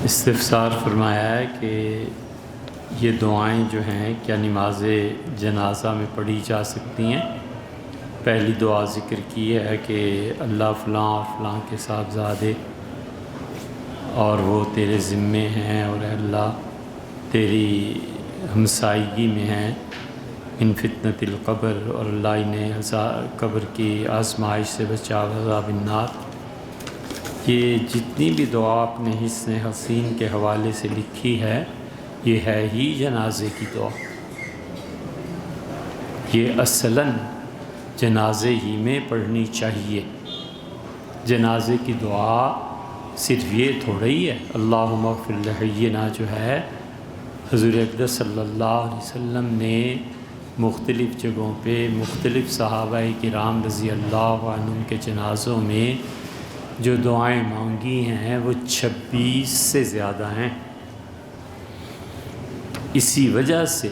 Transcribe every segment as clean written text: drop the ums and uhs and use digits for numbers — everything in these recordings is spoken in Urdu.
استفسار فرمایا ہے کہ یہ دعائیں جو ہیں کیا نماز جنازہ میں پڑھی جا سکتی ہیں؟ پہلی دعا ذکر کی ہے کہ اللہ فلاں اور فلاں کے صاحبزادے اور وہ تیرے ذمے ہیں، اور اے اللہ تیری ہمسائیگی میں ہیں من فتنۃ القبر، اور اللہ انہیں قبر کی آزمائش سے بچا عذاب النار۔ یہ جتنی بھی دعا اپنے حسن حسین کے حوالے سے لکھی ہے یہ ہے ہی جنازے کی دعا۔ یہ اصلاً جنازے ہی میں پڑھنی چاہیے۔ جنازے کی دعا صرف یہ تھوڑا ہی ہے۔ اللہم اغفر لحینا جو ہے حضور اقدس صلی اللہ علیہ وسلم نے مختلف جگہوں پہ مختلف صحابہ کرام رضی اللہ عنہم کے جنازوں میں جو دعائیں مانگی ہیں وہ 26 سے زیادہ ہیں۔ اسی وجہ سے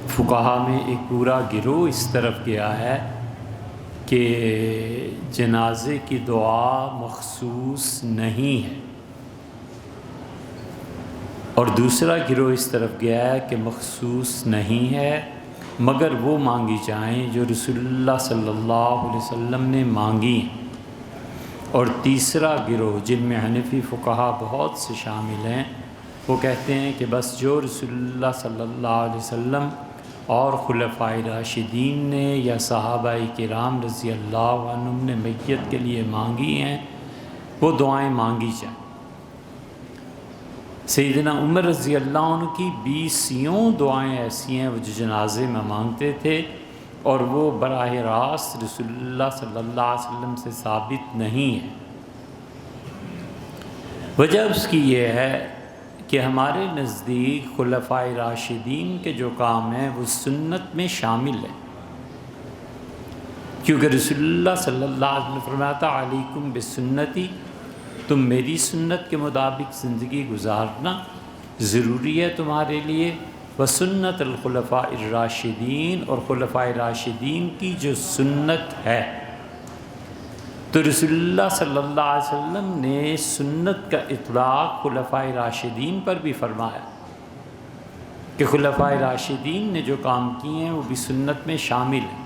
فقہا میں ایک پورا گروہ اس طرف گیا ہے کہ جنازے کی دعا مخصوص نہیں ہے، اور دوسرا گروہ اس طرف گیا ہے کہ مخصوص نہیں ہے مگر وہ مانگی جائیں جو رسول اللہ صلی اللہ علیہ وسلم نے مانگی ہیں۔ اور تیسرا گروہ جن میں حنفی فقہا بہت سے شامل ہیں وہ کہتے ہیں کہ بس جو رسول اللہ صلی اللہ علیہ وسلم اور خلفائے راشدین نے یا صحابہ کرام رضی اللہ عنہم نے میت کے لیے مانگی ہیں وہ دعائیں مانگی جائیں۔ سیدنا عمر رضی اللہ عنہ کی 20 دعائیں ایسی ہیں وہ جو جنازے میں مانگتے تھے، اور وہ براہ راست رسول اللہ صلی اللہ علیہ وسلم سے ثابت نہیں ہے۔ وجہ اس کی یہ ہے کہ ہمارے نزدیک خلفائے راشدین کے جو کام ہیں وہ سنت میں شامل ہیں، کیونکہ رسول اللہ صلی اللہ علیہ وسلم نے فرمایا تھا علیکم بسنتی، تم میری سنت کے مطابق زندگی گزارنا ضروری ہے تمہارے لیے، وسنت الخلفاء الراشدین، اور خلفاء راشدین کی جو سنت ہے۔ تو رسول اللہ صلی اللہ علیہ وسلم نے سنت کا اطلاق خلفاء راشدین پر بھی فرمایا کہ خلفاء راشدین نے جو کام کیے ہیں وہ بھی سنت میں شامل ہیں۔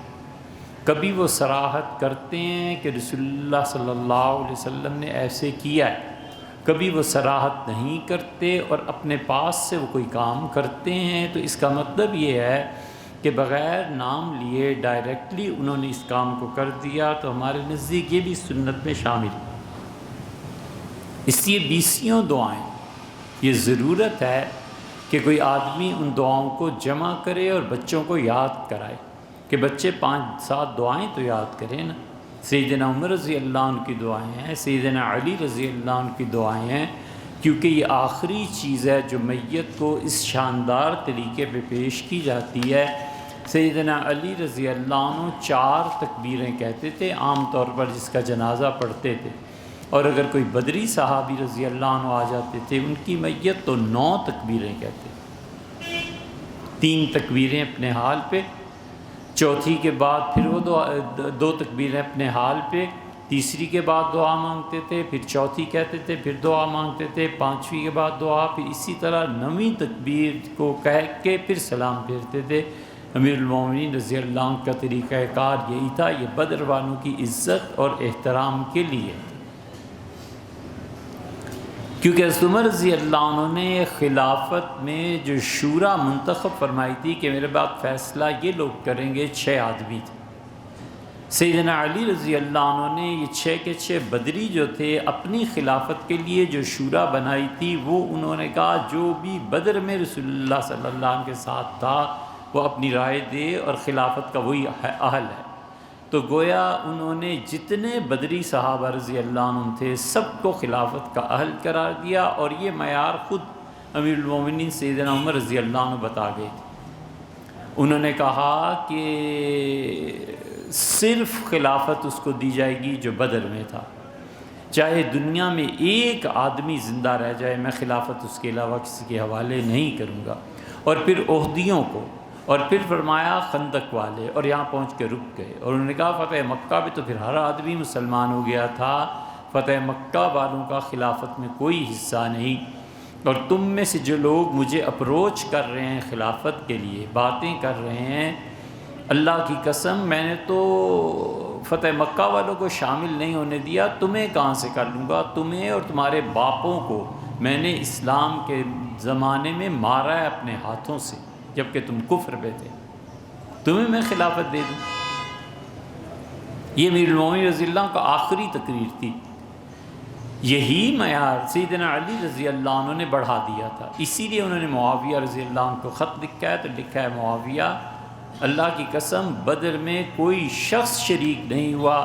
کبھی وہ صراحت کرتے ہیں کہ رسول اللہ صلی اللہ علیہ وسلم نے ایسے کیا ہے، کبھی وہ صراحت نہیں کرتے اور اپنے پاس سے وہ کوئی کام کرتے ہیں، تو اس کا مطلب یہ ہے کہ بغیر نام لیے ڈائریکٹلی انہوں نے اس کام کو کر دیا، تو ہمارے نزدیک یہ بھی سنت میں شامل ہے۔ اس لیے 20 دعائیں یہ ضرورت ہے کہ کوئی آدمی ان دعاؤں کو جمع کرے اور بچوں کو یاد کرائے، کہ بچے 5-7 دعائیں تو یاد کریں نا۔ سیدنا عمر رضی اللہ عنہ کی دعائیں ہیں، سیدنا علی رضی اللہ عنہ کی دعائیں ہیں، کیونکہ یہ آخری چیز ہے جو میت کو اس شاندار طریقے پہ پیش کی جاتی ہے۔ سیدنا علی رضی اللہ عنہ 4 تکبیریں کہتے تھے عام طور پر جس کا جنازہ پڑھتے تھے، اور اگر کوئی بدری صحابی رضی اللہ عنہ آ جاتے تھے ان کی میت تو 9 تکبیریں کہتے، 3 تکبیریں اپنے حال پہ، چوتھی کے بعد پھر وہ 2 تکبیریں اپنے حال پہ، تیسری کے بعد دعا مانگتے تھے، پھر چوتھی کہتے تھے، پھر دعا مانگتے تھے، 5ویں کے بعد دعا، پھر اسی طرح 9ویں تکبیر کو کہہ کے پھر سلام پھیرتے تھے۔ امیر المومنین رضی اللہ عنہ کا طریقہ کار یہی تھا۔ یہ بدر والوں کی عزت اور احترام کے لیے، کیونکہ حضرت عمر رضی اللہ عنہ نے خلافت میں جو شورا منتخب فرمائی تھی کہ میرے بعد فیصلہ یہ لوگ کریں گے، 6 آدمی تھے۔ سیدنا علی رضی اللہ عنہ نے یہ 6 کے 6 بدری جو تھے اپنی خلافت کے لیے جو شورا بنائی تھی، وہ انہوں نے کہا جو بھی بدر میں رسول اللہ صلی اللہ علیہ وسلم کے ساتھ تھا وہ اپنی رائے دے، اور خلافت کا وہی اہل ہے۔ تو گویا انہوں نے جتنے بدری صحابہ رضی اللہ عنہ تھے سب کو خلافت کا اہل قرار دیا، اور یہ معیار خود امیر المومنین سیدنا عمر رضی اللہ عنہ بتا گئے تھے۔ انہوں نے کہا کہ صرف خلافت اس کو دی جائے گی جو بدر میں تھا، چاہے دنیا میں ایک آدمی زندہ رہ جائے میں خلافت اس کے علاوہ کسی کے حوالے نہیں کروں گا۔ اور پھر عہدیوں کو، اور پھر فرمایا خندق والے، اور یہاں پہنچ کے رک گئے، اور انہوں نے کہا فتح مکہ میں تو پھر ہر آدمی مسلمان ہو گیا تھا، فتح مکہ والوں کا خلافت میں کوئی حصہ نہیں، اور تم میں سے جو لوگ مجھے اپروچ کر رہے ہیں خلافت کے لیے، باتیں کر رہے ہیں، اللہ کی قسم میں نے تو فتح مکہ والوں کو شامل نہیں ہونے دیا، تمہیں کہاں سے کر لوں گا؟ تمہیں اور تمہارے باپوں کو میں نے اسلام کے زمانے میں مارا ہے اپنے ہاتھوں سے جب کہ تم کفر پہ تھے، تمہیں میں خلافت دے دوں؟ یہ امیر المومنین رضی اللہ عنہ کا آخری تقریر تھی۔ یہی معیار سیدنا علی رضی اللہ عنہ نے بڑھا دیا تھا، اسی لیے انہوں نے معاویہ رضی اللہ عنہ کو خط لکھا ہے، تو لکھا ہے معاویہ اللہ کی قسم بدر میں کوئی شخص شریک نہیں ہوا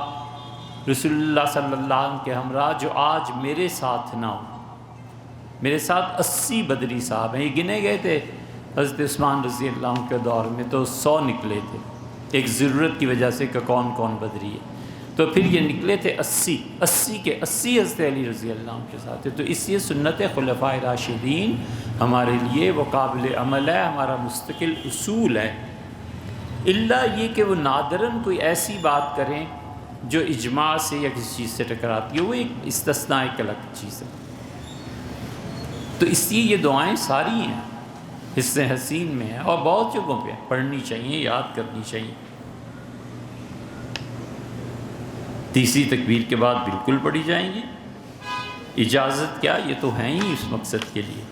رسول اللہ صلی اللہ علیہ وسلم کے ہمراہ جو آج میرے ساتھ نہ ہو۔ میرے ساتھ 80 بدری صاحب ہیں، یہ گنے گئے تھے حضرت عثمان رضی اللہ عنہ کے دور میں تو 100 نکلے تھے، ایک ضرورت کی وجہ سے کہ کون کون بدری ہے، تو پھر یہ نکلے تھے 80 کے 80 حضرت علی رضی اللہ عنہ کے ساتھ ہے۔ تو اس لیے سنت خلفائے راشدین ہمارے لیے وہ قابل عمل ہے، ہمارا مستقل اصول ہے، الا یہ کہ وہ نادراً کوئی ایسی بات کریں جو اجماع سے یا کسی چیز سے ٹکراتی ہے، وہ ایک استثناء ایک الگ چیز ہے۔ تو اس لیے یہ دعائیں ساری ہیں حصن حسین میں ہیں، اور بہت جگہوں پہ پڑھنی چاہیے، یاد کرنی چاہیے۔ تیسری تکبیر کے بعد بالکل پڑھی جائیں گی، اجازت کیا، یہ تو ہیں ہی اس مقصد کے لیے۔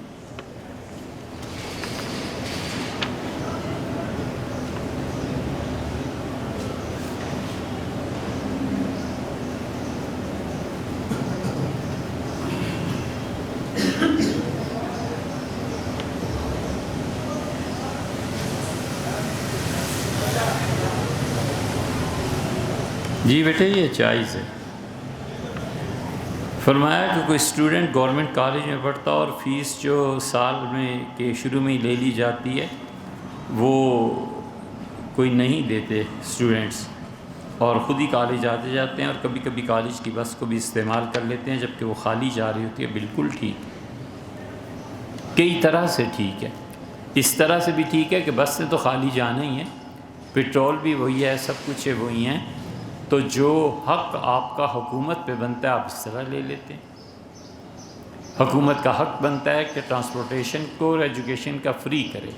جی بیٹے یہ جائز ہے۔ فرمایا کہ کوئی اسٹوڈنٹ گورنمنٹ کالج میں پڑھتا اور فیس جو سال میں کے شروع میں ہی لے لی جاتی ہے وہ کوئی نہیں دیتے اسٹوڈنٹس، اور خود ہی کالج آتے جاتے ہیں، اور کبھی کبھی کالج کی بس کو بھی استعمال کر لیتے ہیں جبکہ وہ خالی جا رہی ہوتی ہے، بالکل ٹھیک، کئی طرح سے ٹھیک ہے۔ اس طرح سے بھی ٹھیک ہے کہ بس نے تو خالی جانا ہی ہے، پیٹرول بھی وہی ہے، سب کچھ ہے وہی ہیں، تو جو حق آپ کا حکومت پہ بنتا ہے آپ اس طرح لے لیتے ہیں۔ حکومت کا حق بنتا ہے کہ ٹرانسپورٹیشن کو اور ایجوکیشن کا فری کرے،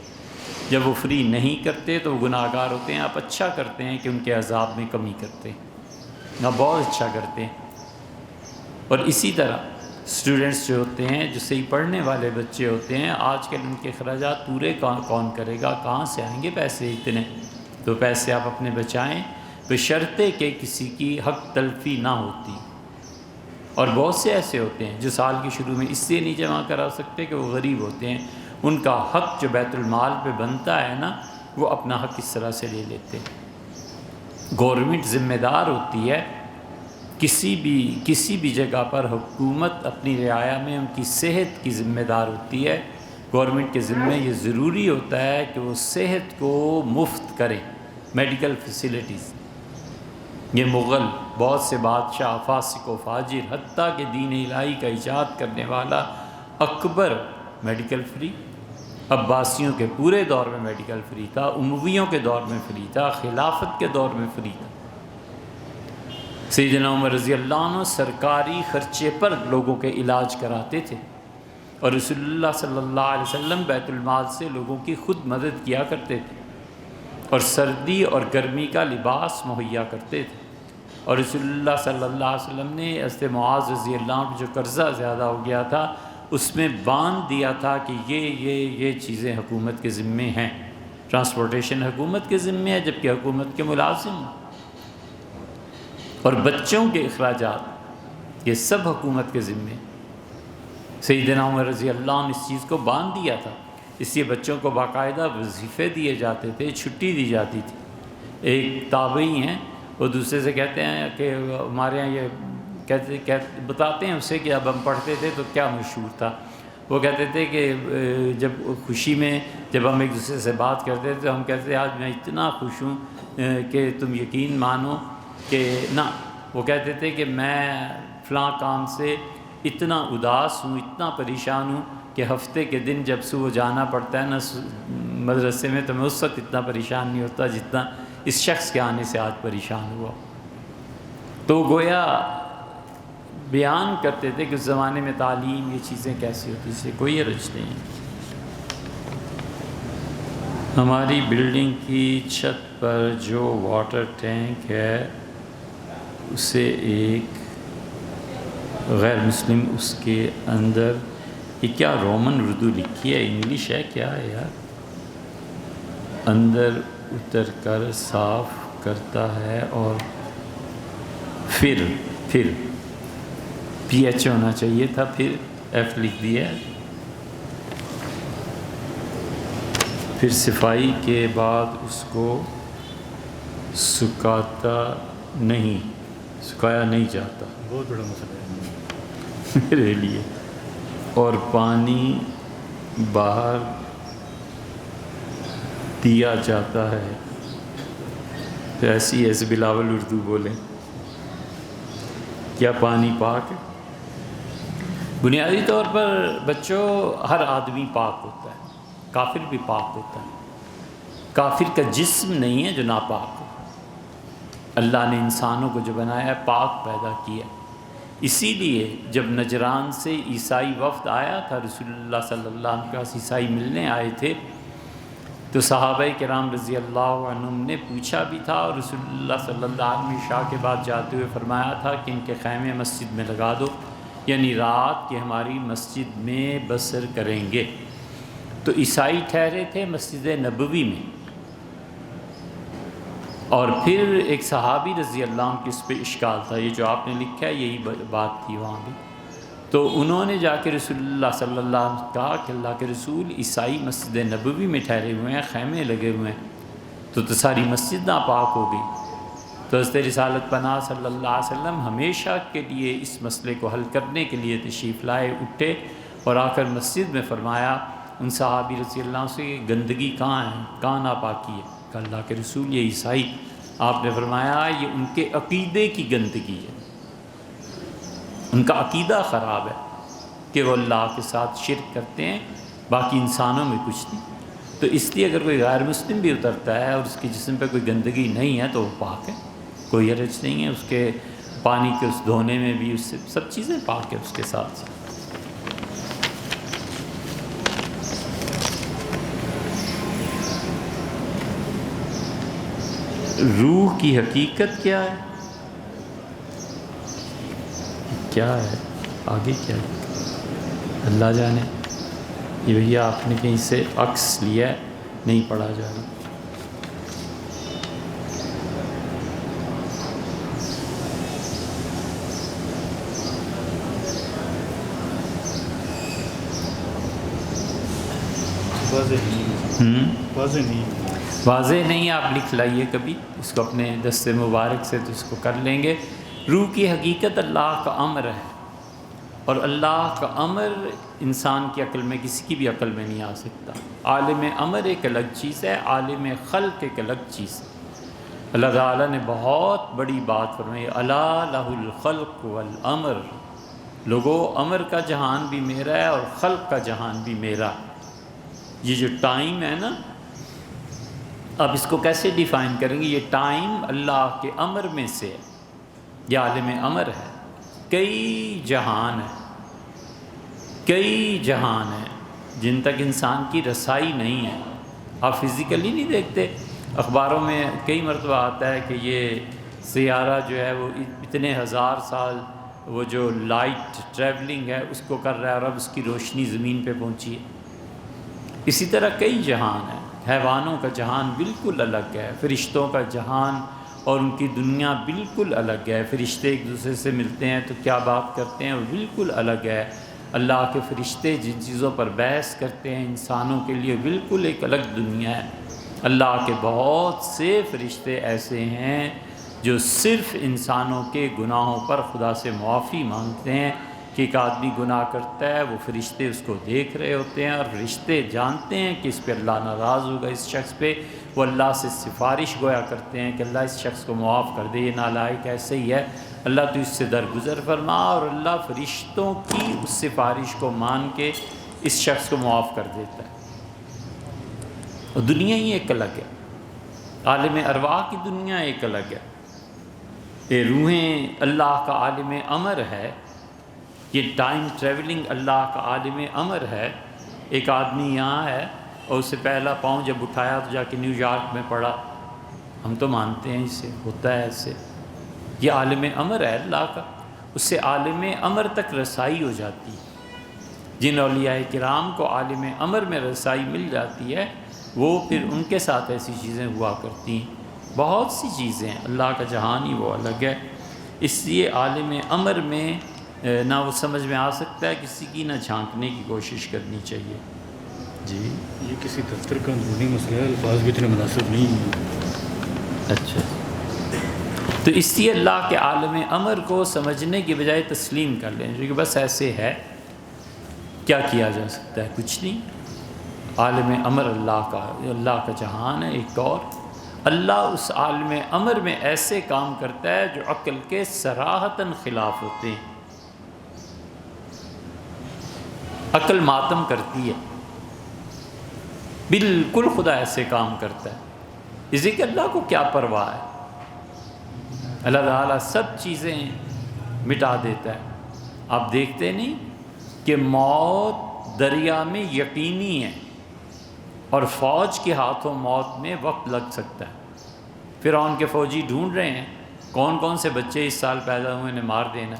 جب وہ فری نہیں کرتے تو وہ گناہ گار ہوتے ہیں۔ آپ اچھا کرتے ہیں کہ ان کے عذاب میں کمی کرتے ہیں، آپ بہت اچھا کرتے ہیں۔ اور اسی طرح اسٹوڈنٹس جو ہوتے ہیں، جو صحیح پڑھنے والے بچے ہوتے ہیں، آج کل ان کے اخراجات پورے کون کرے گا، کہاں سے آئیں گے پیسے اتنے؟ تو پیسے آپ اپنے بچائیں بشرطے کہ کسی کی حق تلفی نہ ہوتی۔ اور بہت سے ایسے ہوتے ہیں جو سال کے شروع میں اس لیے نہیں جمع کرا سکتے کہ وہ غریب ہوتے ہیں، ان کا حق جو بیت المال پہ بنتا ہے نا وہ اپنا حق اس طرح سے لے لیتے ہیں۔ گورنمنٹ ذمہ دار ہوتی ہے، کسی بھی جگہ پر حکومت اپنی رعایا میں ان کی صحت کی ذمہ دار ہوتی ہے۔ گورنمنٹ کے ذمہ یہ ضروری ہوتا ہے کہ وہ صحت کو مفت کرے، میڈیکل فیسیلیٹیز۔ یہ مغل بہت سے بادشاہ، فاسق و فاجر، حتیٰ کہ دین الہی کا ایجاد کرنے والا اکبر میڈیکل فری، عباسیوں کے پورے دور میں میڈیکل فری تھا، امویوں کے دور میں فری تھا، خلافت کے دور میں فری تھا۔ سیدنا عمر رضی اللہ عنہ سرکاری خرچے پر لوگوں کے علاج کراتے تھے، اور رسول اللہ صلی اللہ علیہ وسلم بیت المال سے لوگوں کی خود مدد کیا کرتے تھے، اور سردی اور گرمی کا لباس مہیا کرتے تھے۔ اور رسول اللہ صلی اللہ علیہ وسلم نے حضرت معاذ رضی اللہ عنہ جو قرضہ زیادہ ہو گیا تھا اس میں باندھ دیا تھا کہ یہ چیزیں حکومت کے ذمے ہیں، ٹرانسپورٹیشن حکومت کے ذمے ہے جبکہ حکومت کے ملازم ہیں، اور بچوں کے اخراجات یہ سب حکومت کے ذمے۔ سیدنا عمر رضی اللہ عنہ اس چیز کو باندھ دیا تھا، اس لیے بچوں کو باقاعدہ وظیفے دیے جاتے تھے، چھٹی دی جاتی تھی۔ ایک تابعی ہیں، وہ دوسرے سے کہتے ہیں کہ ہمارے یہاں یہ بتاتے ہیں اسے کہ اب ہم پڑھتے تھے تو کیا مشہور تھا، وہ کہتے تھے کہ جب خوشی میں جب ہم ایک دوسرے سے بات کرتے تھے تو ہم کہتے تھے آج میں اتنا خوش ہوں کہ تم یقین مانو کہ نہ، وہ کہتے تھے کہ میں فلاں کام سے اتنا اداس ہوں، اتنا پریشان ہوں کہ ہفتے کے دن جب صبح جانا پڑتا ہے نا مدرسے میں تو میں اس وقت اتنا پریشان نہیں ہوتا جتنا اس شخص کے آنے سے آج پریشان ہوا۔ تو گویا بیان کرتے تھے کہ اس زمانے میں تعلیم یہ چیزیں کیسی ہوتی، اس سے کوئی حرج نہیں ہے۔ ہماری بلڈنگ کی چھت پر جو واٹر ٹینک ہے اسے ایک غیر مسلم اس کے اندر، یہ کیا رومن اردو لکھی ہے، انگلش ہے کیا ہے یار، اندر اتر کر صاف کرتا ہے اور پھر پی ایچ ہونا چاہیے تھا، پھر ایف لکھ دیا ہے، پھر صفائی کے بعد اس کو سکھایا نہیں جاتا، بہت بڑا مسئلہ ہے میرے لیے، اور پانی باہر دیا جاتا ہے۔ تو ایسے بلاول اردو بولیں، کیا پانی پاک ہے؟ بنیادی طور پر بچوں ہر آدمی پاک ہوتا ہے، کافر بھی پاک ہوتا ہے، کافر کا جسم نہیں ہے جو ناپاک ہو۔ اللہ نے انسانوں کو جو بنایا ہے پاک پیدا کیا، اسی لیے جب نجران سے عیسائی وفد آیا تھا رسول اللہ صلی اللہ علیہ وسلم کے پاس، عیسائی ملنے آئے تھے، تو صحابہ کرام رضی اللہ عنہم نے پوچھا بھی تھا، اور رسول اللہ صلی اللہ علیہ وسلم عشاء کے بعد جاتے ہوئے فرمایا تھا کہ ان کے خیمے مسجد میں لگا دو، یعنی رات کہ ہماری مسجد میں بسر کریں گے۔ تو عیسائی ٹھہرے تھے مسجد نبوی میں، اور پھر ایک صحابی رضی اللہ عنہ کی اس پہ اشکال تھا، یہ جو آپ نے لکھا ہے یہی بات تھی وہاں بھی، تو انہوں نے جا کے رسول اللہ صلی اللہ علیہ وسلم کہا کہ اللہ کے رسول عیسائی مسجد نبوی میں ٹھہرے ہوئے ہیں، خیمے لگے ہوئے ہیں، تو ساری مسجد ناپاک ہو گئی۔ تو حضرت رسالت پناہ صلی اللہ علیہ وسلم ہمیشہ کے لیے اس مسئلے کو حل کرنے کے لیے تشریف لائے، اٹھے اور آ کر مسجد میں فرمایا ان صحابی رضی اللہ عنہ سے، گندگی کہاں ہے، کہاں ناپاکی ہے؟ کہ اللہ کے رسول یہ عیسائی، آپ نے فرمایا یہ ان کے عقیدے کی گندگی ہے، ان کا عقیدہ خراب ہے کہ وہ اللہ کے ساتھ شرک کرتے ہیں، باقی انسانوں میں کچھ نہیں۔ تو اس لیے اگر کوئی غیر مسلم بھی اترتا ہے اور اس کے جسم پہ کوئی گندگی نہیں ہے تو وہ پاک ہے، کوئی حرج نہیں ہے، اس کے پانی کے اس دھونے میں بھی، اس سے سب چیزیں پاک ہے اس کے ساتھ۔ روح کی حقیقت کیا ہے؟ کیا ہے آگے، کیا ہے اللہ جانے۔ یہ بھیا آپ نے کہیں سے عکس لیا ہے، نہیں پڑھا جا رہا۔ واضح نہیں، آپ لکھ لائیے کبھی اس کو اپنے دست مبارک سے، تو اس کو کر لیں گے۔ روح کی حقیقت اللہ کا امر ہے، اور اللہ کا امر انسان کی عقل میں، کسی کی بھی عقل میں نہیں آ سکتا۔ عالم امر ایک الگ چیز ہے، عالم خلق ایک الگ چیز ہے۔ اللہ تعالیٰ نے بہت بڑی بات فرمائی، الا لہ الخلق والامر، لوگو امر کا جہان بھی میرا ہے اور خلق کا جہان بھی میرا۔ یہ جو ٹائم ہے نا، اب اس کو کیسے ڈیفائن کریں گے؟ یہ ٹائم اللہ کے امر میں سے ہے، یہ عالم امر ہے۔ کئی جہان ہیں جن تک انسان کی رسائی نہیں ہے، آپ فزیکلی نہیں دیکھتے، اخباروں میں کئی مرتبہ آتا ہے کہ یہ سیارہ جو ہے وہ اتنے ہزار سال وہ جو لائٹ ٹریولنگ ہے اس کو کر رہا ہے، اور اب اس کی روشنی زمین پہ پہنچی ہے۔ اسی طرح کئی جہان ہیں، حیوانوں کا جہان بالکل الگ ہے، فرشتوں کا جہان اور ان کی دنیا بالکل الگ ہے۔ فرشتے ایک دوسرے سے ملتے ہیں تو کیا بات کرتے ہیں وہ بالکل الگ ہے۔ اللہ کے فرشتے جن چیزوں پر بحث کرتے ہیں انسانوں کے لیے بالکل ایک الگ دنیا ہے۔ اللہ کے بہت سے فرشتے ایسے ہیں جو صرف انسانوں کے گناہوں پر خدا سے معافی مانگتے ہیں، کہ ایک آدمی گناہ کرتا ہے، وہ فرشتے اس کو دیکھ رہے ہوتے ہیں، اور فرشتے جانتے ہیں کہ اس پہ اللہ ناراض ہوگا، اس شخص پہ وہ اللہ سے سفارش گویا کرتے ہیں کہ اللہ اس شخص کو معاف کر دے، یہ نالائق ایسے ہی ہے، اللہ تو اس سے درگزر فرما، اور اللہ فرشتوں کی اس سفارش کو مان کے اس شخص کو معاف کر دیتا ہے۔ اور دنیا ہی ایک الگ ہے، عالم ارواح کی دنیا ایک الگ ہے۔ یہ روحیں اللہ کا عالم امر ہے، یہ ٹائم ٹریولنگ اللہ کا عالم امر ہے. ایک آدمی یہاں ہے اور اس سے پہلا پاؤں جب اٹھایا تو جا کے نیو یارک میں پڑا. ہم تو مانتے ہیں اسے ہوتا ہے ایسے. یہ عالم امر ہے اللہ کا، اس سے عالم امر تک رسائی ہو جاتی ہے. جن اولیاء کرام کو عالم امر میں رسائی مل جاتی ہے وہ پھر ان کے ساتھ ایسی چیزیں ہوا کرتی ہیں. بہت سی چیزیں ہیں، اللہ کا جہان ہی وہ الگ ہے. اس لیے عالم امر میں نہ وہ سمجھ میں آ سکتا ہے کسی کی، نہ جھانکنے کی کوشش کرنی چاہیے. جی یہ کسی دفتر کا اندرونی مسئلہ ہے، الفاظ بھی اتنے مناسب نہیں ہیں. اچھا، تو اس لیے اللہ کے عالم امر کو سمجھنے کی بجائے تسلیم کر لیں کہ بس ایسے ہے، کیا کیا جا سکتا ہے، کچھ نہیں. عالم امر اللہ کا جہان ہے ایک اور. اللہ اس عالم امر میں ایسے کام کرتا ہے جو عقل کے صراحتاً خلاف ہوتے ہیں. عقل ماتم کرتی ہے، بالکل خدا ایسے کام کرتا ہے. اسی کہ اللہ کو کیا پرواہ ہے، اللہ تعالیٰ سب چیزیں مٹا دیتا ہے. آپ دیکھتے نہیں کہ موت دریا میں یقینی ہے اور فوج کے ہاتھوں موت میں وقت لگ سکتا ہے. فرعون کے فوجی ڈھونڈ رہے ہیں کون کون سے بچے اس سال پیدا ہوئے انہیں مار دینا.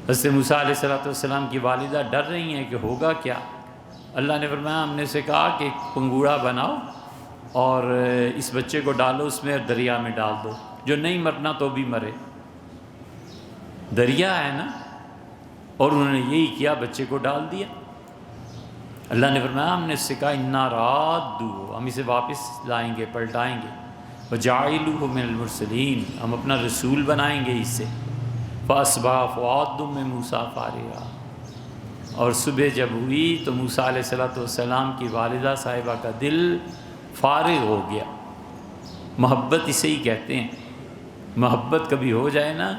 حضرت موسیٰ علیہ السلام کی والدہ ڈر رہی ہیں کہ ہوگا کیا. اللہ نے فرمایا ہم نے سے کہا کہ ایک پنگوڑا بناؤ اور اس بچے کو ڈالو اس میں، دریا میں ڈال دو، جو نہیں مرنا تو بھی مرے. دریا ہے نا. اور انہوں نے یہی کیا، بچے کو ڈال دیا. اللہ نے فرمایا ہم نے اس سے کہا انا رادو، ہم اسے واپس لائیں گے، پلٹائیں گے. وجاعلوہ من المرسلین، ہم اپنا رسول بنائیں گے اس سے. فاصبح فؤاد من موسیٰ فارغا، اور صبح جب ہوئی تو موسیٰ علیہ السلام کی والدہ صاحبہ کا دل فارغ ہو گیا. محبت اسے ہی کہتے ہیں. محبت کبھی ہو جائے نا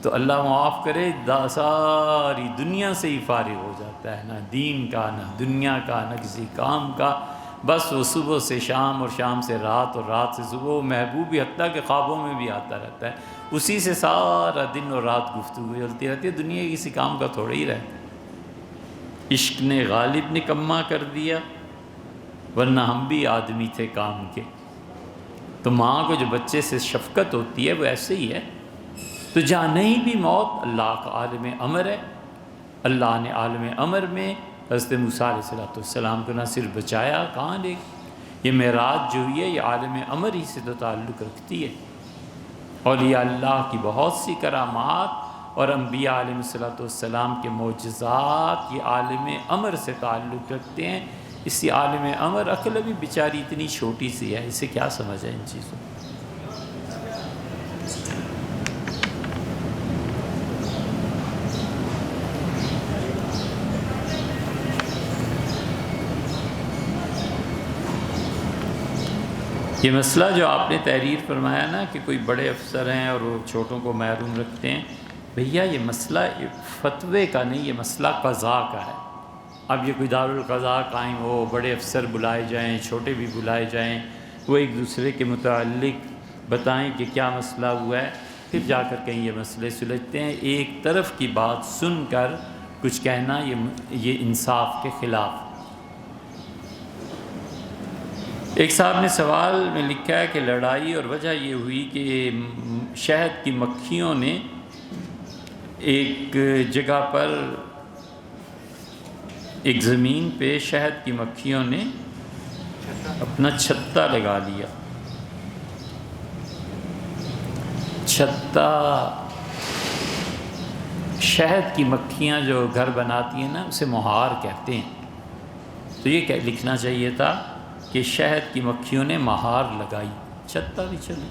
تو اللہ معاف کرے ساری دنیا سے ہی فارغ ہو جاتا ہے، نہ دین کا، نہ دنیا کا، نہ کسی کام کا. بس وہ صبح سے شام اور شام سے رات اور رات سے صبح، محبوب بھی حتیٰ کہ خوابوں میں بھی آتا رہتا ہے. اسی سے سارا دن اور رات گفتگو چلتی رہتی ہے. دنیا کے کسی کام کا تھوڑا ہی رہتا ہے. عشق نے غالب نکما کر دیا، ورنہ ہم بھی آدمی تھے کام کے. تو ماں کو جو بچے سے شفقت ہوتی ہے وہ ایسے ہی ہے. تو جہاں نہیں بھی موت، اللہ کا عالم امر ہے. اللہ نے عالم امر میں حضرت موسیٰ علیہ السلام کو نہ صرف بچایا، کہاں لے یہ معراج جو ہوئی ہے یہ عالم امر ہی سے تو تعلق رکھتی ہے. اولیاء اللہ کی بہت سی کرامات اور انبیاء علیہ السلام کے معجزات یہ عالم امر سے تعلق رکھتے ہیں. اسی عالم امر، عقل بھی بیچاری اتنی چھوٹی سی ہے، اسے کیا سمجھ ہے ان چیزوں. یہ مسئلہ جو آپ نے تحریر فرمایا نا کہ کوئی بڑے افسر ہیں اور وہ چھوٹوں کو محروم رکھتے ہیں، بھیا یہ مسئلہ فتوے کا نہیں، یہ مسئلہ قضاء کا ہے. اب یہ کوئی دارالقضاء قائم ہو، بڑے افسر بلائے جائیں، چھوٹے بھی بلائے جائیں، وہ ایک دوسرے کے متعلق بتائیں کہ کیا مسئلہ ہوا ہے، پھر جا کر کہیں یہ مسئلے سلجھتے ہیں. ایک طرف کی بات سن کر کچھ کہنا یہ انصاف کے خلاف. ایک صاحب نے سوال میں لکھا ہے کہ لڑائی اور وجہ یہ ہوئی کہ شہد کی مکھیوں نے ایک جگہ پر، ایک زمین پہ شہد کی مکھیوں نے اپنا چھتا لگا لیا. چھتا، شہد کی مکھیاں جو گھر بناتی ہیں نا اسے مہار کہتے ہیں. تو یہ لکھنا چاہیے تھا کہ شہد کی مکھیوں نے مہار لگائی. چھتا بھی چلے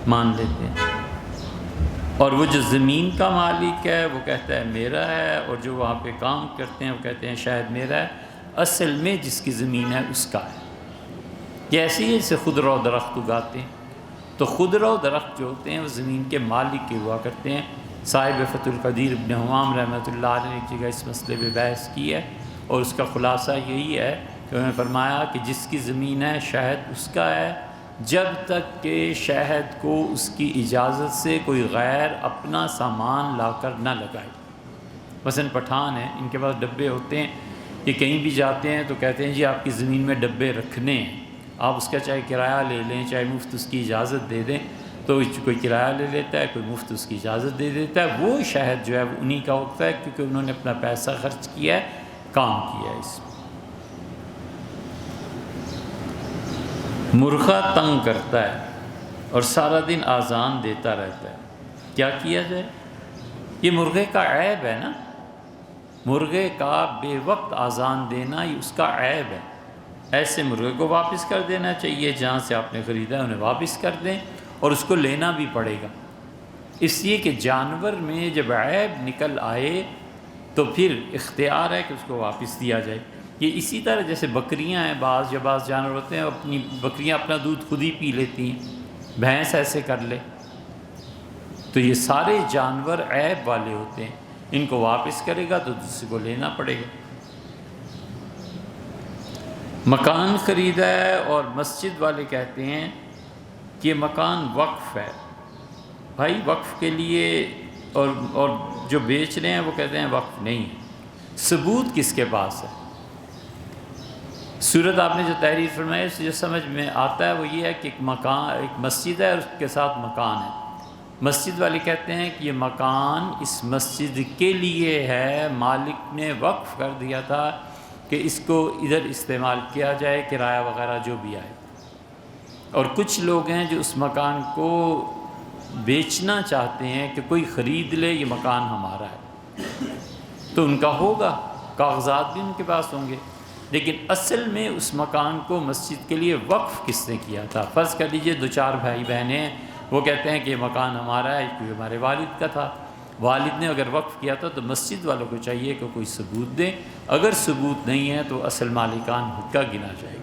مان لیتے ہیں. اور وہ جو زمین کا مالک ہے وہ کہتا ہے میرا ہے، اور جو وہاں پہ کام کرتے ہیں وہ کہتے ہیں شاید میرا ہے. اصل میں جس کی زمین ہے اس کا ہے. یہ ایسے ہی جیسے خضرو درخت اگاتے ہیں، تو خضرو درخت جو ہوتے ہیں وہ زمین کے مالک کے ہوا کرتے ہیں. صاحب فتح القدیر ابن حمام رحمۃ اللہ علیہ نے ایک جگہ اس مسئلے پہ بحث کی ہے، اور اس کا خلاصہ یہی ہے کہ انہوں نے فرمایا کہ جس کی زمین ہے شاید اس کا ہے، جب تک کہ شہد کو اس کی اجازت سے کوئی غیر اپنا سامان لا کر نہ لگائے۔ مثلاً پٹھان ہیں، ان کے پاس ڈبے ہوتے ہیں، یہ کہیں بھی جاتے ہیں تو کہتے ہیں جی آپ کی زمین میں ڈبے رکھنے ہیں، آپ اس کا چاہے کرایہ لے لیں، چاہے مفت اس کی اجازت دے دیں، تو کوئی کرایہ لے لیتا ہے، کوئی مفت اس کی اجازت دے دیتا ہے۔ وہ شہد جو ہے وہ انہی کا ہوتا ہے، کیونکہ انہوں نے اپنا پیسہ خرچ کیا ہے، کام کیا ہے اس میں۔ مرغہ تنگ کرتا ہے اور سارا دن آذان دیتا رہتا ہے، کیا کیا جائے؟ یہ مرغے کا عیب ہے نا، مرغے کا بے وقت آذان دینا یہ اس کا عیب ہے۔ ایسے مرغے کو واپس کر دینا چاہیے، جہاں سے آپ نے خریدا ہے انہیں واپس کر دیں، اور اس کو لینا بھی پڑے گا، اس لیے کہ جانور میں جب عیب نکل آئے تو پھر اختیار ہے کہ اس کو واپس دیا جائے۔ یہ اسی طرح جیسے بکریاں ہیں، بعض جانور ہوتے ہیں اپنی بکریاں اپنا دودھ خود ہی پی لیتی ہیں، بھینس ایسے کر لے، تو یہ سارے جانور عیب والے ہوتے ہیں، ان کو واپس کرے گا تو دوسرے کو لینا پڑے گا۔ مکان خریدا ہے اور مسجد والے کہتے ہیں کہ یہ مکان وقف ہے۔ بھائی وقف کے لیے اور جو بیچ رہے ہیں وہ کہتے ہیں وقف نہیں ہے، ثبوت کس کے پاس ہے؟ صورت آپ نے جو تحریر فرمائی اس سے جو سمجھ میں آتا ہے وہ یہ ہے کہ ایک مسجد ہے اور اس کے ساتھ مکان ہے۔ مسجد والے کہتے ہیں کہ یہ مکان اس مسجد کے لیے ہے، مالک نے وقف کر دیا تھا کہ اس کو ادھر استعمال کیا جائے، کرایہ وغیرہ جو بھی آئے۔ اور کچھ لوگ ہیں جو اس مکان کو بیچنا چاہتے ہیں کہ کوئی خرید لے، یہ مکان ہمارا ہے، تو ان کا ہوگا، کاغذات بھی ان کے پاس ہوں گے، لیکن اصل میں اس مکان کو مسجد کے لیے وقف کس نے کیا تھا؟ فرض کر لیجئے 2-4 بھائی بہنیں ہیں، وہ کہتے ہیں کہ یہ مکان ہمارا ہے کیونکہ ہمارے والد کا تھا، والد نے اگر وقف کیا تھا تو مسجد والوں کو چاہیے کہ کوئی ثبوت دیں، اگر ثبوت نہیں ہے تو اصل مالکان حقہ گنا جائے گا۔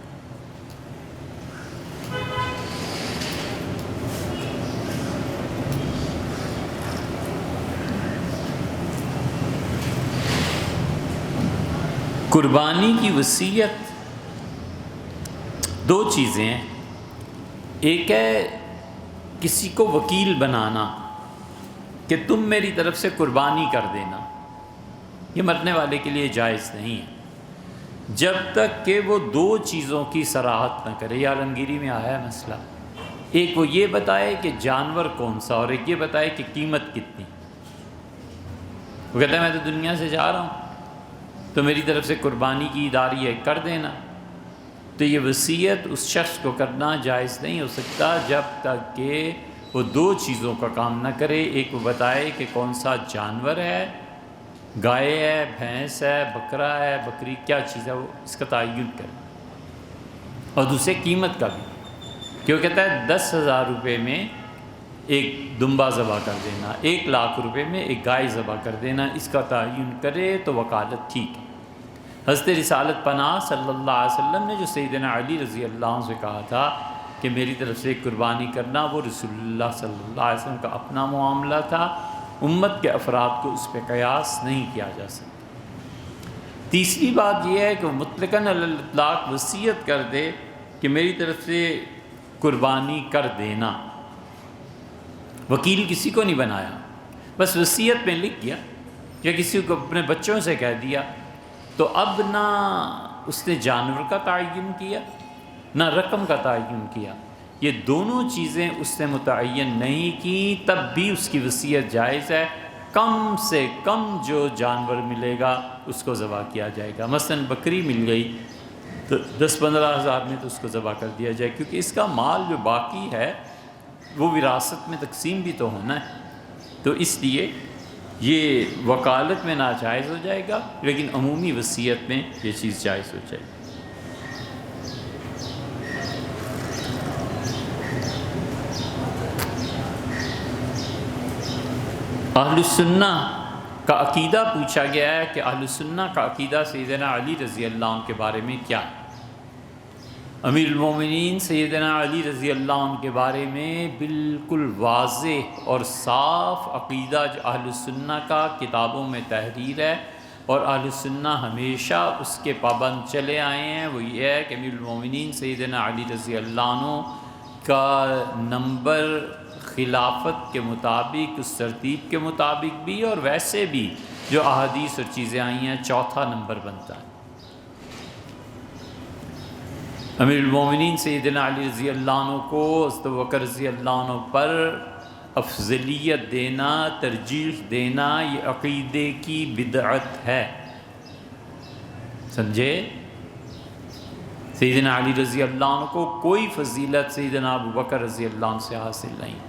قربانی کی وصیت 2 چیزیں ہیں، ایک ہے کسی کو وکیل بنانا کہ تم میری طرف سے قربانی کر دینا، یہ مرنے والے کے لیے جائز نہیں ہے جب تک کہ وہ 2 چیزوں کی صراحت نہ کرے۔ یہ عالمگیری میں آیا ہے مسئلہ، ایک وہ یہ بتائے کہ جانور کون سا، اور ایک یہ بتائے کہ قیمت کتنی۔ وہ کہتا ہے میں تو دنیا سے جا رہا ہوں تو میری طرف سے قربانی کی اداری ہے، کر دینا، تو یہ وصیت اس شخص کو کرنا جائز نہیں ہو سکتا جب تک کہ وہ 2 چیزوں کا کام نہ کرے، ایک وہ بتائے کہ کون سا جانور ہے، گائے ہے، بھینس ہے، بکرا ہے، بکری، کیا چیز ہے، وہ اس کا تعین کرے، اور دوسرے قیمت کا بھی، کہ وہ کہتا ہے 10,000 روپے میں ایک دمبا ذبح کر دینا، 1,00,000 روپے میں ایک گائے ذبح کر دینا، اس کا تعین کرے تو وکالت ٹھیک ہے۔ حضرت رسالت پناہ صلی اللہ علیہ وسلم نے جو سیدنا علی رضی اللہ عنہ سے کہا تھا کہ میری طرف سے قربانی کرنا، وہ رسول اللہ صلی اللہ علیہ وسلم کا اپنا معاملہ تھا، امت کے افراد کو اس پہ قیاس نہیں کیا جا سکتا۔ تیسری بات یہ ہے کہ وہ مطلقاً علی الاطلاق وصیت کر دے کہ میری طرف سے قربانی کر دینا، وکیل کسی کو نہیں بنایا، بس وصیت میں لکھ دیا یا کسی کو اپنے بچوں سے کہہ دیا، تو اب نہ اس نے جانور کا تعین کیا نہ رقم کا تعین کیا، یہ دونوں چیزیں اس نے متعین نہیں کی، تب بھی اس کی وصیت جائز ہے۔ کم سے کم جو جانور ملے گا اس کو ذبح کیا جائے گا، مثلا بکری مل گئی تو 10-15 ہزار میں تو اس کو ذبح کر دیا جائے، کیونکہ اس کا مال جو باقی ہے وہ وراثت میں تقسیم بھی تو ہونا ہے، تو اس لیے یہ وکالت میں ناجائز ہو جائے گا، لیکن عمومی وصیت میں یہ چیز جائز ہو جائے گی۔ اہل السنہ کا عقیدہ پوچھا گیا ہے کہ اہل السنہ کا عقیدہ سیدنا علی رضی اللہ عنہ کے بارے میں کیا ہے؟ امیر المومنین سیدنا علی رضی اللہ عنہ کے بارے میں بالکل واضح اور صاف عقیدہ جو اہل السنہ کا کتابوں میں تحریر ہے، اور اہل السنہ ہمیشہ اس کے پابند چلے آئے ہیں، وہ یہ ہے کہ امیر المومنین سیدنا علی رضی اللہ عنہ کا نمبر خلافت کے مطابق، اس ترتیب کے مطابق بھی اور ویسے بھی جو احادیث اور چیزیں آئی ہیں چوتھا نمبر بنتا ہے۔ امیر المومنین سیدنا علی رضی اللہ عنہ کو حضرت ابوبکر رضی اللہ عنہ پر افضلیت دینا، ترجیح دینا، یہ عقیدے کی بدعت ہے، سمجھے؟ سیدنا علی رضی اللہ عنہ کو کوئی فضیلت سیدنا ابوبکر رضی اللہ عنہ سے حاصل نہیں۔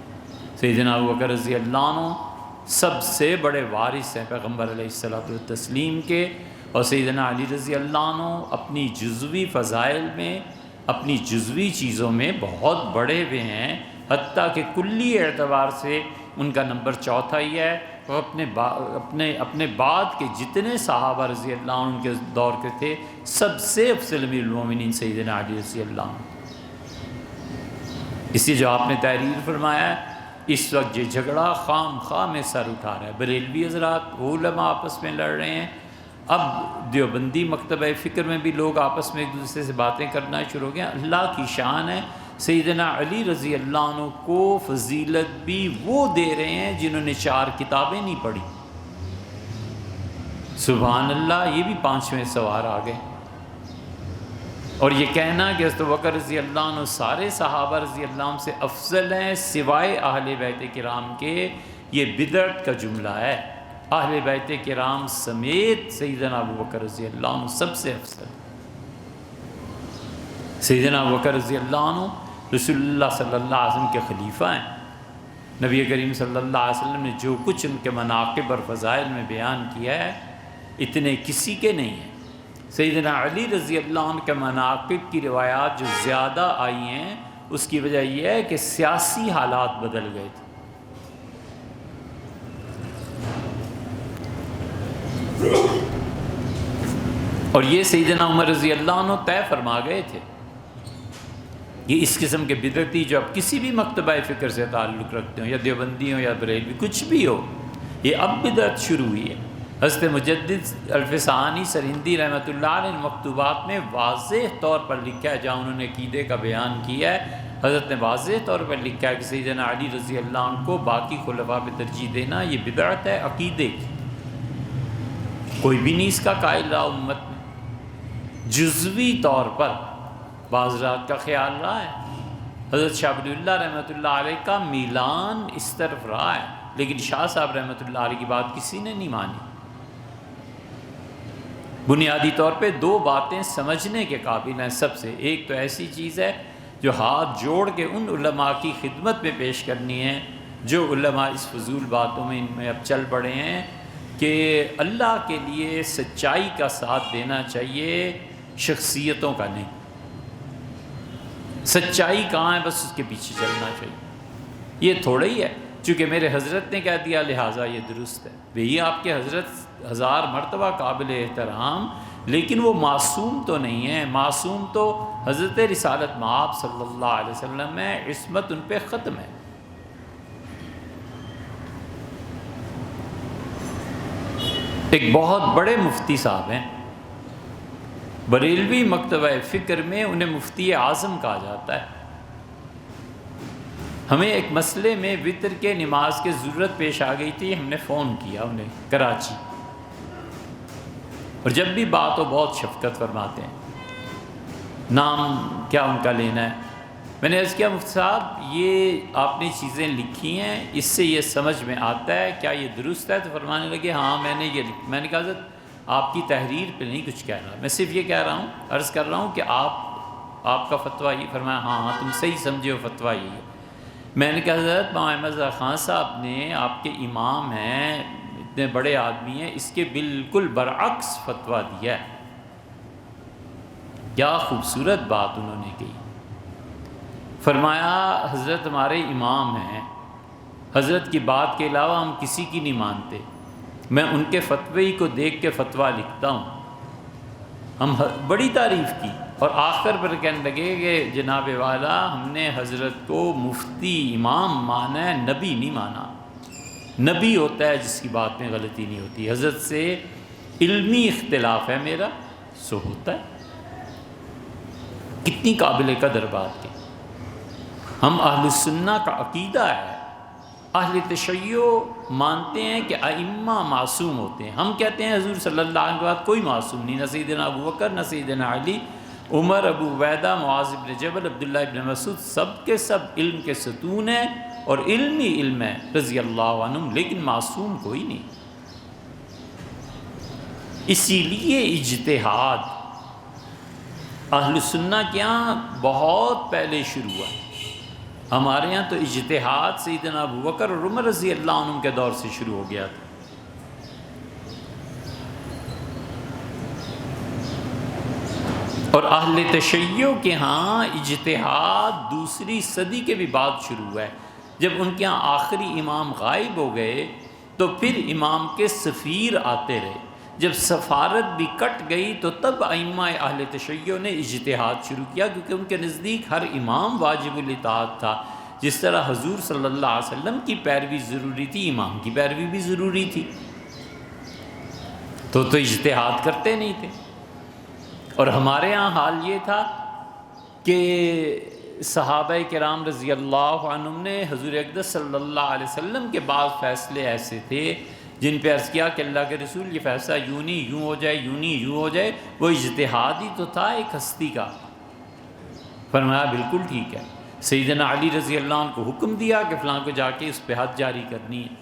سیدنا ابوبکر رضی اللہ عنہ سب سے بڑے وارث ہیں پیغمبر علیہ الصلوۃ والتسلیم کے، اور سیدنا علی رضی اللہ عنہ اپنی جزوی فضائل میں، اپنی جزوی چیزوں میں بہت بڑے ہوئے ہیں، حتیٰ کہ کلی اعتبار سے ان کا نمبر چوتھا ہی ہے، اور اپنے بعد کے جتنے صحابہ رضی اللہ عنہ ان کے دور کے تھے سب سے افضل امیر المومنین سیدنا علی رضی اللہ عنہ۔ اس لیے جو آپ نے تحریر فرمایا ہے، اس وقت یہ جھگڑا خام خواہ میں سر اٹھا رہا ہے، بریلوی حضرات علماء آپس میں لڑ رہے ہیں، اب دیوبندی مکتبہ فکر میں بھی لوگ آپس میں ایک دوسرے سے باتیں کرنا شروع ہو گئے۔ اللہ کی شان ہے، سیدنا علی رضی اللہ عنہ کو فضیلت بھی وہ دے رہے ہیں جنہوں نے 4 کتابیں نہیں پڑھی، سبحان اللہ، یہ بھی 5ویں سوار آ گئے۔ اور یہ کہنا کہ حضرت ابوبکر رضی اللہ عنہ سارے صحابہ رضی اللہ عنہ سے افضل ہیں سوائے اہل بیت کرام کے، یہ بدعت کا جملہ ہے۔ اہل بیت کرام سمیت سیدنا ابوبکر رضی اللہ عنہ سب سے افضل۔ سیدنا ابوبکر رضی اللہ عنہ رسول اللہ صلی اللہ علیہ وسلم کے خلیفہ ہیں۔ نبی کریم صلی اللہ علیہ وسلم نے جو کچھ ان کے مناقب اور فضائل میں بیان کیا ہے اتنے کسی کے نہیں ہیں۔ سیدنا علی رضی اللہ عنہ کے مناقب کی روایات جو زیادہ آئی ہیں اس کی وجہ یہ ہے کہ سیاسی حالات بدل گئے تھے۔ اور یہ سیدنا عمر رضی اللہ عنہ طے فرما گئے تھے۔ یہ اس قسم کے بدعتی جو اب کسی بھی مکتبہ فکر سے تعلق رکھتے ہوں، یا دیوبندی ہوں یا بریلوی، کچھ بھی ہو، یہ اب بدعت شروع ہوئی ہے۔ حضرت مجدد الفسانی سرہندی رحمۃ اللہ علیہ مکتوبات میں واضح طور پر لکھا ہے، جہاں انہوں نے عقیدے کا بیان کیا ہے، حضرت نے واضح طور پر لکھا ہے کہ سیدنا علی رضی اللہ عنہ کو باقی خلفاء پہ ترجیح دینا یہ بدعت ہے عقیدے کی۔ کوئی بھی نہیں اس کا قائل رہا امت میں، جزوی طور پر بعض رات کا خیال رہا ہے۔ حضرت شاہ ولی اللہ رحمۃ اللہ علیہ کا میلان اس طرف رہا ہے، لیکن شاہ صاحب رحمۃ اللہ علیہ کی بات کسی نے نہیں مانی۔ بنیادی طور پہ 2 باتیں سمجھنے کے قابل ہیں سب سے، ایک تو ایسی چیز ہے جو ہاتھ جوڑ کے ان علماء کی خدمت میں پیش کرنی ہے جو علماء اس فضول باتوں میں ان میں اب چل پڑے ہیں کہ اللہ کے لیے سچائی کا ساتھ دینا چاہیے، شخصیتوں کا نہیں۔ سچائی کہاں ہے، بس اس کے پیچھے چلنا چاہیے۔ یہ تھوڑا ہی ہے، چونکہ میرے حضرت نے کہہ دیا لہٰذا یہ درست ہے۔ بھئی آپ کے حضرت 1000 مرتبہ قابل احترام، لیکن وہ معصوم تو نہیں ہے۔ معصوم تو حضرت رسالت مآب صلی اللہ علیہ وسلم ہے، عصمت ان پہ ختم ہے۔ ایک بہت بڑے مفتی صاحب ہیں، بریلوی مکتبہ فکر میں انہیں مفتی اعظم کہا جاتا ہے۔ ہمیں ایک مسئلے میں وتر کے نماز کی ضرورت پیش آ گئی تھی، ہم نے فون کیا انہیں کراچی، اور جب بھی بات ہو بہت شفقت فرماتے ہیں۔ نام کیا ان کا لینا ہے؟ میں نے عرض کیا مفتی صاحب یہ آپ نے چیزیں لکھی ہیں، اس سے یہ سمجھ میں آتا ہے، کیا یہ درست ہے؟ تو فرمانے لگے ہاں میں نے یہ میں نے کہا حضرت آپ کی تحریر پہ نہیں کچھ کہہ رہا، میں صرف یہ کہہ رہا ہوں، عرض کر رہا ہوں کہ آپ کا فتویٰ یہ۔ فرمایا ہاں تم صحیح سمجھے ہو، فتویٰ یہ ہے۔ میں نے کہا حضرت مولانا احمد رضا خان صاحب نے، آپ کے امام ہیں، اتنے بڑے آدمی ہیں، اس کے بالکل برعکس فتویٰ دیا ہے۔ کیا خوبصورت بات انہوں نے کی۔ فرمایا حضرت ہمارے امام ہیں، حضرت کی بات کے علاوہ ہم کسی کی نہیں مانتے، میں ان کے فتوی کو دیکھ کے فتویٰ لکھتا ہوں۔ ہم بڑی تعریف کی، اور آخر پر کہنے لگے کہ جناب والا ہم نے حضرت کو مفتی امام مانا ہے، نبی نہیں مانا۔ نبی ہوتا ہے جس کی بات میں غلطی نہیں ہوتی، حضرت سے علمی اختلاف ہے میرا سو ہوتا ہے۔ کتنی قابل قدر بات کی۔ ہم اہل السنہ کا عقیدہ ہے، اہل تشیع مانتے ہیں کہ ائمہ معصوم ہوتے ہیں. ہم کہتے ہیں حضور صلی اللہ علیہ وسلم کے بعد کوئی معصوم نہیں، نہ سیدنا ابو بکر، نہ سیدنا علی، عمر، ابو عبیدہ، معاذ بن جبل، عبداللہ بن مسعود، سب کے سب علم کے ستون ہیں اور علم ہی علم ہے رضی اللہ عنہم، لیکن معصوم کوئی نہیں. اسی لیے اجتہاد اہل سنہ کے یہاں بہت پہلے شروع ہوا. ہمارے یہاں تو اجتہاد سیدنا ابو بکر اور عمر رضی اللہ عنہم کے دور سے شروع ہو گیا تھا. اور اہل تشیع کے ہاں اجتہاد دوسری صدی کے بھی بعد شروع ہوا ہے. جب ان کے ہاں آخری امام غائب ہو گئے تو پھر امام کے سفیر آتے رہے. جب سفارت بھی کٹ گئی تو تب ائمہ اہل تشیع نے اجتہاد شروع کیا، کیونکہ ان کے نزدیک ہر امام واجب الاطاعت تھا. جس طرح حضور صلی اللہ علیہ وسلم کی پیروی ضروری تھی، امام کی پیروی بھی ضروری تھی. تو اجتہاد کرتے نہیں تھے. اور ہمارے ہاں حال یہ تھا کہ صحابہ کرام رضی اللہ عنہم نے حضور اقدس صلی اللہ علیہ وسلم کے بعض فیصلے ایسے تھے جن پہ عرض کیا کہ اللہ کے رسول یہ فیصلہ یوں نہیں یوں ہو جائے، یوں نہیں یوں ہو جائے. وہ اجتہاد ہی تو تھا ایک ہستی کا. فرمایا بالکل ٹھیک ہے. سیدنا علی رضی اللہ عنہ کو حکم دیا کہ فلاں کو جا کے اس پہ حد جاری کرنی ہے.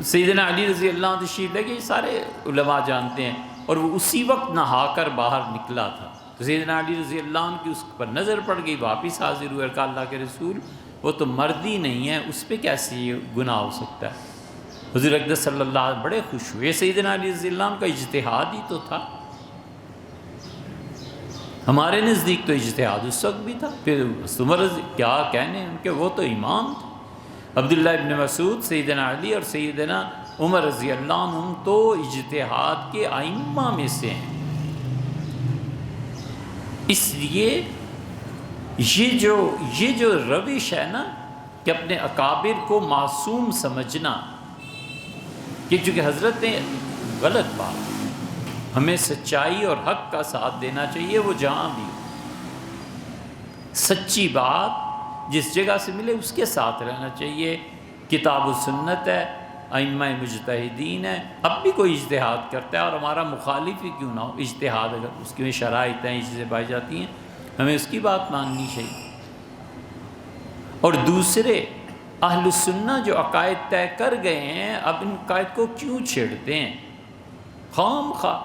سیدنا علی رضی اللہ عنہ تشریف لے گئے، سارے علماء جانتے ہیں، اور وہ اسی وقت نہا کر باہر نکلا تھا. تو سیدنا علی رضی اللہ عنہ کی اس پر نظر پڑ گئی، واپس حاضر ہوئے، کہا اللہ کے رسول وہ تو مرد ہی نہیں ہے، اس پہ کیسے یہ گناہ ہو سکتا ہے. حضور اقدس صلی اللہ علیہ وسلم بڑے خوش ہوئے. سیدنا علی رضی اللہ عنہ کا اجتہاد ہی تو تھا. ہمارے نزدیک تو اجتہاد اس وقت بھی تھا. پھر عمر کیا کہنے ان کے، وہ تو امام تھے. عبداللہ ابن مسعود، سیدنا علی اور سیدنا عمر رضی اللہ عنہم تو اجتہاد کے ائمہ میں سے ہیں. اس لیے یہ جو روش ہے نا کہ اپنے اکابر کو معصوم سمجھنا، کہ چونکہ حضرت نے غلط بات، ہمیں سچائی اور حق کا ساتھ دینا چاہیے، وہ جہاں بھی سچی بات جس جگہ سے ملے اس کے ساتھ رہنا چاہیے. کتاب و سنت ہے، ائمہ مجتہدین ہے. اب بھی کوئی اجتہاد کرتا ہے اور ہمارا مخالف ہی کیوں نہ ہو، اجتہاد اگر اس کی شرائط ہیں، چیزیں پائی جاتی ہیں، ہمیں اس کی بات ماننی چاہیے. اور دوسرے اہل السنہ جو عقائد طے کر گئے ہیں، اب ان عقائد کو کیوں چھیڑتے ہیں خام خواہ؟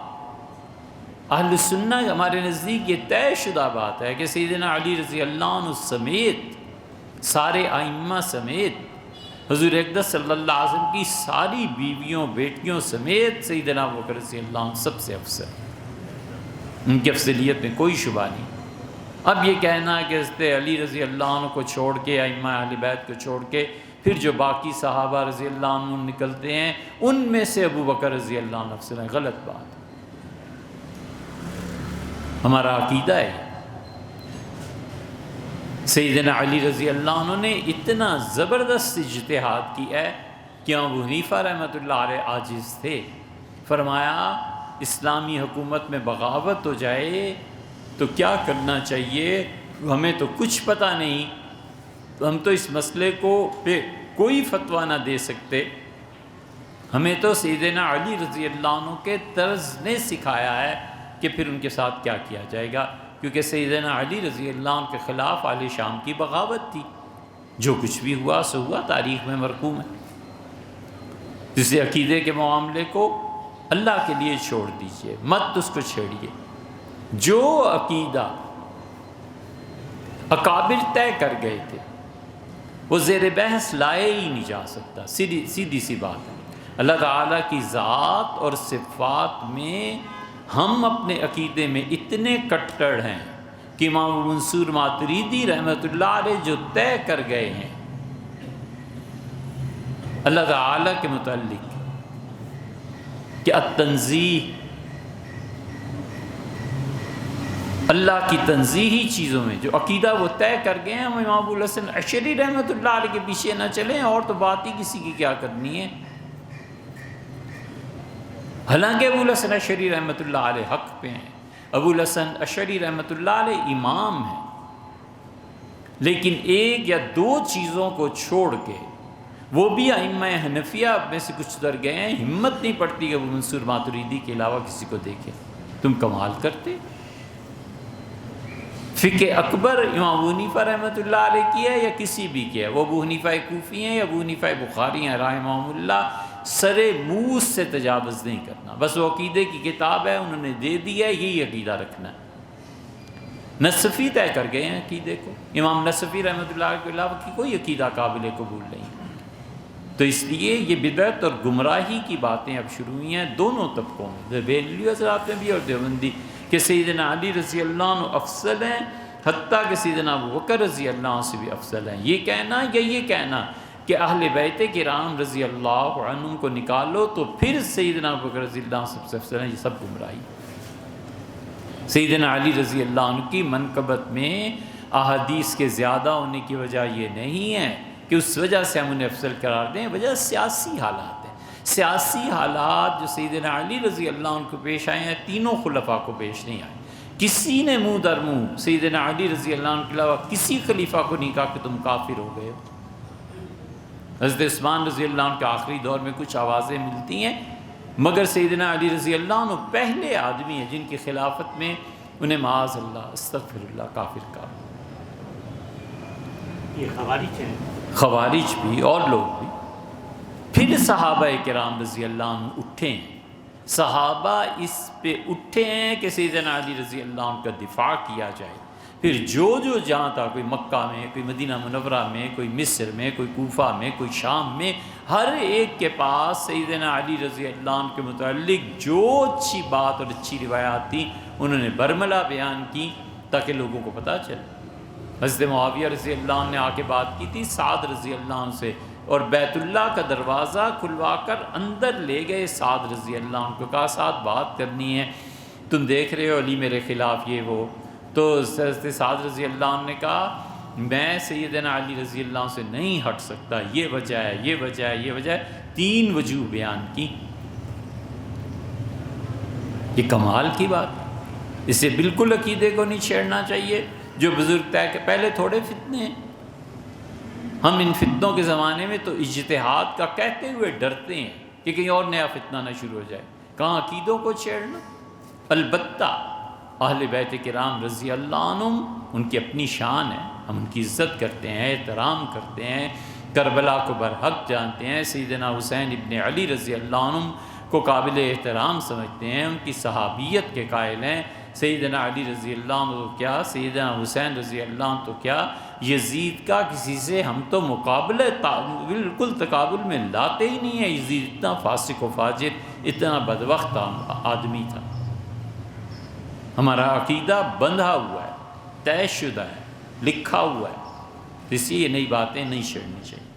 اہل السنہ ہمارے نزدیک یہ طے شدہ بات ہے کہ سیدنا علی رضی اللہ عنہ سمیت، سارے ائمہ سمیت، حضور اقدس صلی اللہ علیہ وسلم کی ساری بیویوں بیٹیوں سمیت سیدنا ابو بکر رضی اللہ عنہ سب سے افضل، ان کی افضلیت میں کوئی شبہ نہیں. اب یہ کہنا کہ حضرت علی رضی اللہ عنہ کو چھوڑ کے، ائمہ اہل بیت کو چھوڑ کے پھر جو باقی صحابہ رضی اللہ عنہ نکلتے ہیں ان میں سے ابو بکر رضی اللہ عنہ افضل ہے، غلط بات. ہمارا عقیدہ ہے سیدنا علی رضی اللہ عنہ نے اتنا زبردست اجتہاد کی ہے کہ ابو حنیفہ رحمۃ اللہ علیہ عاجز تھے. فرمایا اسلامی حکومت میں بغاوت ہو جائے تو کیا کرنا چاہیے، ہمیں تو کچھ پتہ نہیں، ہم تو اس مسئلے کو پہ کوئی فتویٰ نہ دے سکتے. ہمیں تو سیدنا علی رضی اللہ عنہ کے طرز نے سکھایا ہے کہ پھر ان کے ساتھ کیا کیا جائے گا، کیونکہ سیدنا علی رضی اللہ عنہ کے خلاف اہل شام کی بغاوت تھی. جو کچھ بھی ہوا سو ہوا، تاریخ میں مرقوم ہے. جسے عقیدے کے معاملے کو اللہ کے لیے چھوڑ دیجئے، مت اس کو چھیڑیے. جو عقیدہ اکابر طے کر گئے تھے وہ زیر بحث لائے ہی نہیں جا سکتا. سیدھی سی بات ہے. اللہ تعالیٰ کی ذات اور صفات میں ہم اپنے عقیدے میں اتنے کٹڑ ہیں کہ امام منصور ماتریدی رحمۃ اللہ علیہ جو طے کر گئے ہیں اللہ تعالیٰ کے متعلق کہ التنزیہ، اللہ کی تنزیہی چیزوں میں جو عقیدہ وہ طے کر گئے ہیں، ہم امام ابو الحسن اشعری رحمۃ اللہ علیہ کے پیچھے نہ چلیں، اور تو بات ہی کسی کی کیا کرنی ہے. حالانکہ ابو الحسن اشعری رحمۃ اللہ علیہ حق پہ ہیں. ابو الحسن اشعری رحمۃ اللہ علیہ امام ہیں، لیکن ایک یا دو چیزوں کو چھوڑ کے، وہ بھی ائمہ حنفیہ میں سے کچھ ادھر گئے ہیں، ہمت نہیں پڑتی کہ وہ منصور ماتریدی کے علاوہ کسی کو دیکھے۔ تم کمال کرتے۔ فقہ اکبر امام ابو حنیفہ رحمۃ اللہ علیہ کی ہے یا کسی بھی کی ہے؟ وہ ابو حنیفہ کوفی ہیں یا ابو حنیفہ بخاری ہیں رحمہم اللہ، سر موس سے تجاوز نہیں کرنا، بس وہ عقیدے کی کتاب ہے، انہوں نے دے دی ہے، یہی عقیدہ رکھنا ہے۔ نصفی طے کر گئے ہیں عقیدے کو، امام نصفی رحمۃ اللہ علیہ کے علاوہ کی کوئی عقیدہ قابل قبول نہیں۔ تو اس لیے یہ بدعت اور گمراہی کی باتیں اب شروع ہوئی ہیں دونوں طبقوں میں، بریلوی حضرات میں بھی اور دیوبندی، کہ سیدنا علی رضی اللہ عنہ افضل ہیں، حتیٰ کہ سیدنا ابوبکر رضی اللہ عنہ سے بھی افضل ہیں۔ یہ کہنا یا یہ کہنا کہ اہل بیت کرام رضی اللہ عنہم کو نکالو تو پھر سیدنا ابوبکر رضی اللہ عنہ سب سے افضل ہیں، یہ سب گمراہی۔ سیدنا علی رضی اللہ عنہ کی منقبت میں احادیث کے زیادہ ہونے کی وجہ یہ نہیں ہے کہ اس وجہ سے ہم انہیں افضل قرار دیں، وجہ سیاسی حالات ہیں۔ سیاسی حالات جو سیدنا علی رضی اللہ عنہ کو پیش آئے ہیں، تینوں خلفاء کو پیش نہیں آئے۔ کسی نے منہ در منہ سیدنا علی رضی اللہ عنہ کے علاوہ کسی خلیفہ کو نہیں کہا کہ تم کافر ہو گئے ہو۔ حضرت عثمان رضی اللہ عنہ کے آخری دور میں کچھ آوازیں ملتی ہیں، مگر سیدنا علی رضی اللہ عنہ پہلے آدمی ہیں جن کی خلافت میں انہیں معاذ اللہ استغفر اللہ کافر کہا۔ یہ خوارج ہیں، خوارج بھی اور لوگ بھی۔ پھر صحابہ کرام رضی اللہ عنہ اٹھے ہیں، صحابہ اس پہ اٹھے ہیں کہ سیدنا علی رضی اللہ عنہ کا دفاع کیا جائے۔ پھر جو جہاں تھا، کوئی مکہ میں، کوئی مدینہ منورہ میں، کوئی مصر میں، کوئی کوفہ میں، کوئی شام میں، ہر ایک کے پاس سیدنا علی رضی اللہ عنہ کے متعلق جو اچھی بات اور اچھی روایات تھیں انہوں نے برملا بیان کی تاکہ لوگوں کو پتہ چلے۔ حضرت معاویہ رضی اللہ عنہ نے آ کے بات کی تھی سعد رضی اللہ عنہ سے، اور بیت اللہ کا دروازہ کھلوا کر اندر لے گئے سعد رضی اللہ عنہ کو، کہا سعد بات کرنی ہے، تم دیکھ رہے ہو علی میرے خلاف یہ وہ۔ تو حضرت سعد رضی اللہ عنہ نے کہا میں سیدنا علی رضی اللہ عنہ سے نہیں ہٹ سکتا، یہ وجہ ہے، یہ وجہ ہے، یہ وجہ ہے، 3 وجوہ بیان کی۔ یہ کمال کی بات، اسے بالکل عقیدے کو نہیں چھیڑنا چاہیے۔ جو بزرگ طے کہ پہلے تھوڑے فتنے ہیں، ہم ان فتنوں کے زمانے میں تو اجتہاد کا کہتے ہوئے ڈرتے ہیں کہ کہیں اور نیا فتنہ نہ شروع ہو جائے، کہاں عقیدوں کو چھیڑنا۔ البتہ اہل بیت کرام رضی اللہ عنہم ان کی اپنی شان ہے، ہم ان کی عزت کرتے ہیں، احترام کرتے ہیں، کربلا کو برحق جانتے ہیں، سیدنا حسین ابن علی رضی اللہ عنہم کو قابل احترام سمجھتے ہیں، ان کی صحابیت کے قائل ہیں۔ سیدنا علی رضی اللہ عنہ تو کیا، سیدنا حسین رضی اللہ عنہ تو کیا، یزید کا کسی سے ہم تو مقابلہ بالکل تقابل میں لاتے ہی نہیں ہیں۔ یزید اتنا فاسق و فاجر، اتنا بدبخت آدمی تھا۔ ہمارا عقیدہ بندھا ہوا ہے، طے شدہ ہے، لکھا ہوا ہے، اس لیے یہ نئی باتیں نہیں چھیڑنی چاہیے۔